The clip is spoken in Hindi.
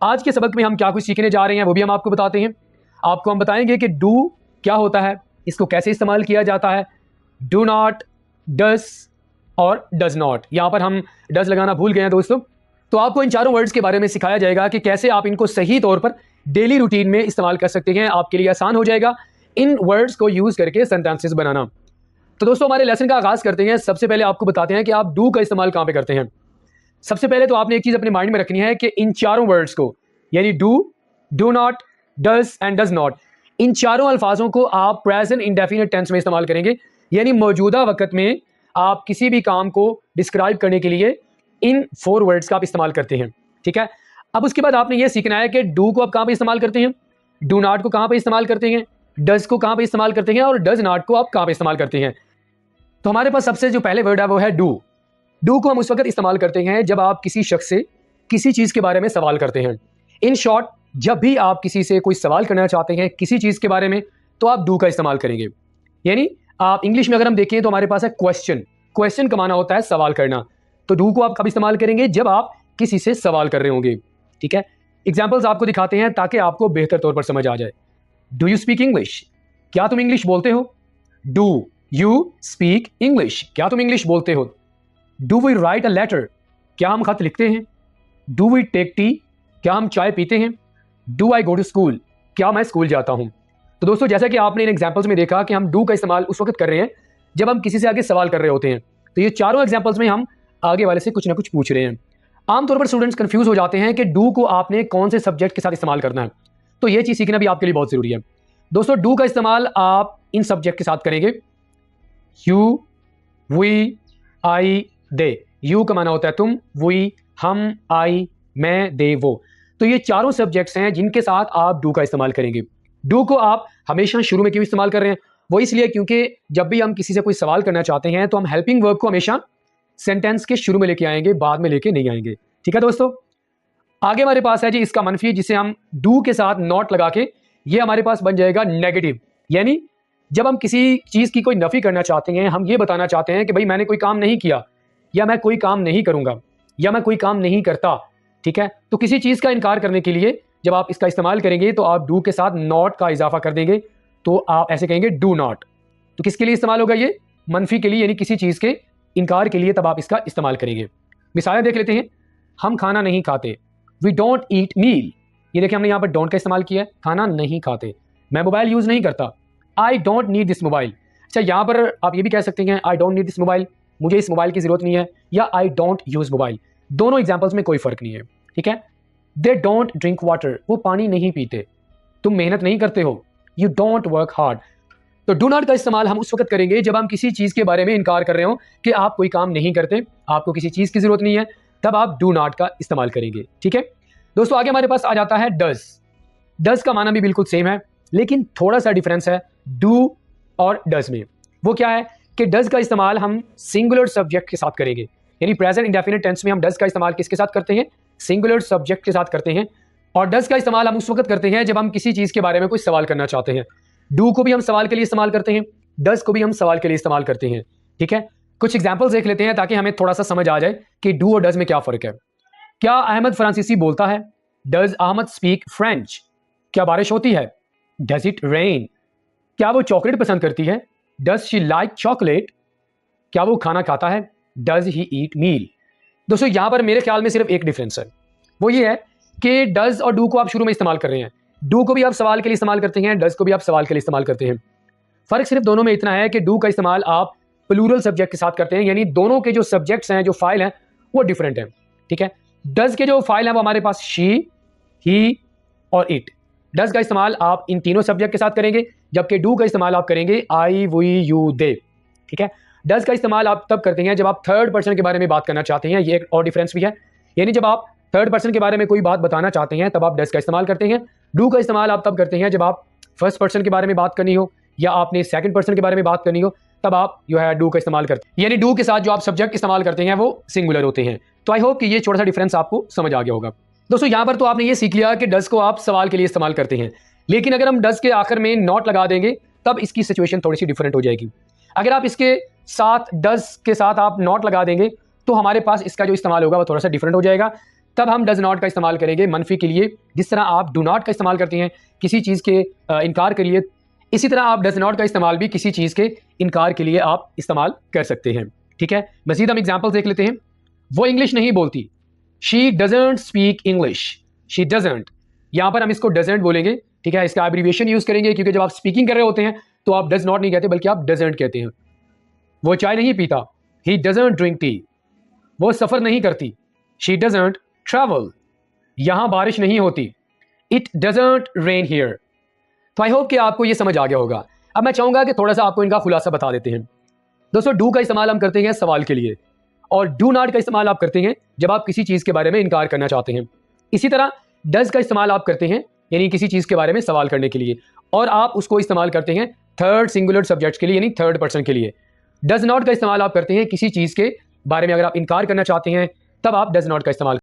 आज के सबक में हम क्या कुछ सीखने जा रहे हैं वो भी हम आपको बताते हैं। आपको हम बताएंगे कि डू क्या होता है, इसको कैसे इस्तेमाल किया जाता है, डू नॉट, डस और डज नॉट। यहाँ पर हम डज लगाना भूल गए हैं दोस्तों। तो आपको इन चारों वर्ड्स के बारे में सिखाया जाएगा कि कैसे आप इनको सही तौर पर डेली रूटीन में इस्तेमाल कर सकते हैं। आपके लिए आसान हो जाएगा इन वर्ड्स को यूज़ करके सेंटेंसेस बनाना। तो दोस्तों हमारे लेसन का आगाज़ करते हैं। सबसे पहले आपको बताते हैं कि आप डू का इस्तेमाल कहाँ पे करते हैं। सबसे पहले तो आपने एक चीज़ अपने माइंड में रखनी है कि इन चारों वर्ड्स को, यानी do, do not, does and does not, इन चारों अल्फाजों को आप प्रेजेंट इंडेफिनिट टेंस में इस्तेमाल करेंगे। यानी मौजूदा वक्त में आप किसी भी काम को डिस्क्राइब करने के लिए इन 4 वर्ड्स का आप इस्तेमाल करते हैं। ठीक है, अब उसके बाद आपने ये सीखना है कि डू को आप कहाँ पे इस्तेमाल करते हैं, डू नॉट को कहाँ पे इस्तेमाल करते हैं, डज को कहाँ पे इस्तेमाल करते हैं और डज नॉट को आप कहाँ पे इस्तेमाल करते हैं। तो हमारे पास सबसे जो पहले वर्ड है वो है डू। डू को हम उस वक्त इस्तेमाल करते हैं जब आप किसी शख्स से किसी चीज़ के बारे में सवाल करते हैं। इन शॉर्ट, जब भी आप किसी से कोई सवाल करना चाहते हैं किसी चीज़ के बारे में तो आप डू का इस्तेमाल करेंगे। यानी आप इंग्लिश में अगर हम देखें तो हमारे पास है क्वेश्चन। क्वेश्चन का माना होता है सवाल करना। तो डू को आप कब इस्तेमाल करेंगे, जब आप किसी से सवाल कर रहे होंगे। ठीक है, एग्जाम्पल्स आपको दिखाते हैं ताकि आपको बेहतर तौर पर समझ आ जाए। डू यू स्पीक इंग्लिश, क्या तुम इंग्लिश बोलते हो। डू यू स्पीक इंग्लिश, क्या तुम इंग्लिश बोलते हो। Do we write a letter, क्या हम खत लिखते हैं। डू वी टेक टी, क्या हम चाय पीते हैं। Do I go to school, क्या मैं स्कूल जाता हूं। तो दोस्तों जैसा कि आपने इन एग्जाम्पल्स में देखा कि हम डू का इस्तेमाल उस वक्त कर रहे हैं जब हम किसी से आगे सवाल कर रहे होते हैं। तो ये चारों एग्जाम्पल्स में हम आगे वाले से कुछ ना कुछ पूछ रहे हैं। आमतौर पर स्टूडेंट्स कंफ्यूज हो जाते हैं कि डू को आपने कौन से सब्जेक्ट के साथ इस्तेमाल करना है। तो ये चीज़ सीखना भी आपके लिए बहुत ज़रूरी है। दोस्तों डू का इस्तेमाल आप इन सब्जेक्ट के साथ करेंगे। You, we, I, they. You का माना होता है तुम, वी हम, आई मैं, दे वो। तो ये चारों सब्जेक्ट्स हैं जिनके साथ आप डू का इस्तेमाल करेंगे। डू को आप हमेशा शुरू में क्यों इस्तेमाल कर रहे हैं, वो इसलिए क्योंकि जब भी हम किसी से कोई सवाल करना चाहते हैं तो हम हेल्पिंग वर्ब को हमेशा सेंटेंस के शुरू में लेके आएंगे, बाद में लेके नहीं आएंगे। ठीक है दोस्तों, आगे हमारे पास है जी इसका मनफी, जिसे हम डू के साथ नॉट लगा के ये हमारे पास बन जाएगा नेगेटिव। यानी जब हम किसी चीज़ की कोई नफ़ी करना चाहते हैं, हम ये बताना चाहते हैं कि भाई मैंने कोई काम नहीं किया, या मैं कोई काम नहीं करूँगा, या मैं कोई काम नहीं करता। ठीक है, तो किसी चीज़ का इनकार करने के लिए जब आप इसका इस्तेमाल करेंगे तो आप डू के साथ नॉट का इजाफा कर देंगे। तो आप ऐसे कहेंगे डू नॉट। तो किसके लिए इस्तेमाल होगा ये, मनफी के लिए, यानी किसी चीज़ के इनकार के लिए तब आप इसका इस्तेमाल करेंगे। मिसालें देख लेते हैं। हम खाना नहीं खाते, वी डोंट ईट मील। ये देखिए हमने यहाँ पर डोंट का इस्तेमाल किया है, खाना नहीं खाते। मैं मोबाइल यूज़ नहीं करता, I don't need this mobile. अच्छा, यहाँ पर आप ये भी कह सकते हैं I don't need this mobile, मुझे इस मोबाइल की ज़रूरत नहीं है, या आई डोंट यूज़ मोबाइल। दोनों एग्जाम्पल्स में कोई फ़र्क नहीं है। ठीक है, दे डोंट ड्रिंक वाटर, वो पानी नहीं पीते। तुम मेहनत नहीं करते हो, यू डोंट वर्क हार्ड। तो डू नॉट का इस्तेमाल हम उस वक्त करेंगे जब हम किसी चीज़ के बारे में इनकार कर रहे हो कि आप कोई काम नहीं करते, आपको किसी चीज़ की ज़रूरत नहीं है, तब आप डू नॉट का इस्तेमाल करेंगे। ठीक है दोस्तों, आगे हमारे पास आ जाता है डज। डज का माना भी बिल्कुल सेम है, लेकिन थोड़ा सा डिफरेंस है डू और डज में। वो क्या है कि डज का इस्तेमाल हम सिंगुलर सब्जेक्ट के साथ करेंगे। यानी प्रेजेंट इंडेफिनिट टेंस में हम डज का इस्तेमाल किसके साथ करते हैं, सिंगुलर सब्जेक्ट के साथ करते हैं। और डज का इस्तेमाल हम उस वक्त करते हैं जब हम किसी चीज़ के बारे में कोई सवाल करना चाहते हैं। डू को भी हम सवाल के लिए इस्तेमाल करते हैं, डज को भी हम सवाल के लिए इस्तेमाल करते हैं। ठीक है, कुछ एग्जाम्पल्स देख लेते हैं ताकि हमें थोड़ा सा समझ आ जाए कि डू और डज में क्या फ़र्क है। क्या अहमद फ्रांसीसी बोलता है, डज अहमद स्पीक फ्रेंच। क्या बारिश होती है, डज इट रेन। क्या वो चॉकलेट पसंद करती है, डज शी लाइक चॉकलेट। क्या वो खाना खाता है, डज ही ईट मील। दोस्तों यहाँ पर मेरे ख्याल में सिर्फ एक डिफरेंस है, वो ये है कि डज और डू को आप शुरू में इस्तेमाल कर रहे हैं। डू को भी आप सवाल के लिए इस्तेमाल करते हैं, डज को भी आप सवाल के लिए इस्तेमाल करते हैं। फ़र्क सिर्फ दोनों में इतना है कि डू का इस्तेमाल आप प्लूरल सब्जेक्ट के साथ करते हैं, यानी दोनों के जो सब्जेक्ट्स हैं, जो फाइल हैं, वो डिफरेंट हैं। ठीक है, डज के जो फाइल हैं वो हमारे पास शी, ही और इट। डज का इस्तेमाल आप इन तीनों सब्जेक्ट के साथ करेंगे, जबकि डू का इस्तेमाल आप करेंगे आई, वी, यू, दे। ठीक है, डज का इस्तेमाल आप तब करते हैं जब आप थर्ड पर्सन के बारे में बात करना चाहते हैं। ये एक और डिफरेंस भी है, यानी जब आप थर्ड पर्सन के बारे में कोई बात बताना चाहते हैं तब आप डज का इस्तेमाल करते हैं। डू का इस्तेमाल आप तब करते हैं जब आप फर्स्ट पर्सन के बारे में बात करनी हो या आपने सेकंड पर्सन के बारे में बात करनी हो, तब आप जो है डू का इस्तेमाल करते हैं। यानी डू के साथ जो आप सब्जेक्ट इस्तेमाल करते हैं वो सिंगुलर होते हैं। तो आई होप कि ये छोटा सा डिफरेंस आपको समझ आ गया होगा। दोस्तों यहाँ पर तो आपने ये सीख लिया कि डज को आप सवाल के लिए इस्तेमाल करते हैं, लेकिन अगर हम डज के आखिर में नॉट लगा देंगे तब इसकी सिचुएशन थोड़ी सी डिफरेंट हो जाएगी। अगर आप इसके साथ डज के साथ आप नॉट लगा देंगे तो हमारे पास इसका जो इस्तेमाल होगा वो थोड़ा सा डिफरेंट हो जाएगा। तब हम डज नॉट का इस्तेमाल करेंगे मनफी के लिए। जिस तरह आप डू नॉट का इस्तेमाल करते हैं किसी चीज़ के इनकार के लिए, इसी तरह आप डज नॉट का इस्तेमाल भी किसी चीज़ के इनकार के लिए आप इस्तेमाल कर सकते हैं। ठीक है, मज़ीद हम एग्जाम्पल देख लेते हैं। वो इंग्लिश नहीं बोलती, she doesn't speak English. She doesn't, यहाँ पर हम इसको डजेंट बोलेंगे। ठीक है, इसका एब्रीविएशन यूज़ करेंगे, क्योंकि जब आप स्पीकिंग कर रहे होते हैं तो आप डज नॉट नहीं कहते बल्कि आप डजेंट कहते हैं। वो चाय नहीं पीता, ही डजेंट ड्रिंक टी। वो सफ़र नहीं करती, शी डजेंट ट्रैवल। यहाँ बारिश नहीं होती, इट डजेंट रेन हियर। तो आई होप कि आपको ये समझ आ गया होगा। अब मैं चाहूँगा कि थोड़ा सा आपको इनका खुलासा बता देते हैं। दोस्तों, डू का इस्तेमाल हम करते हैं सवाल के लिए, और डू नॉट का इस्तेमाल आप करते हैं जब आप किसी चीज़ के बारे में इनकार करना चाहते हैं। इसी तरह डज का इस्तेमाल आप करते हैं यानी किसी चीज़ के बारे में सवाल करने के लिए, और आप उसको इस्तेमाल करते हैं थर्ड सिंगुलर सब्जेक्ट्स के लिए यानी थर्ड पर्सन के लिए। डज नॉट का इस्तेमाल आप करते हैं किसी चीज़ के बारे में अगर आप इनकार करना चाहते हैं, तब आप डज नॉट का इस्तेमाल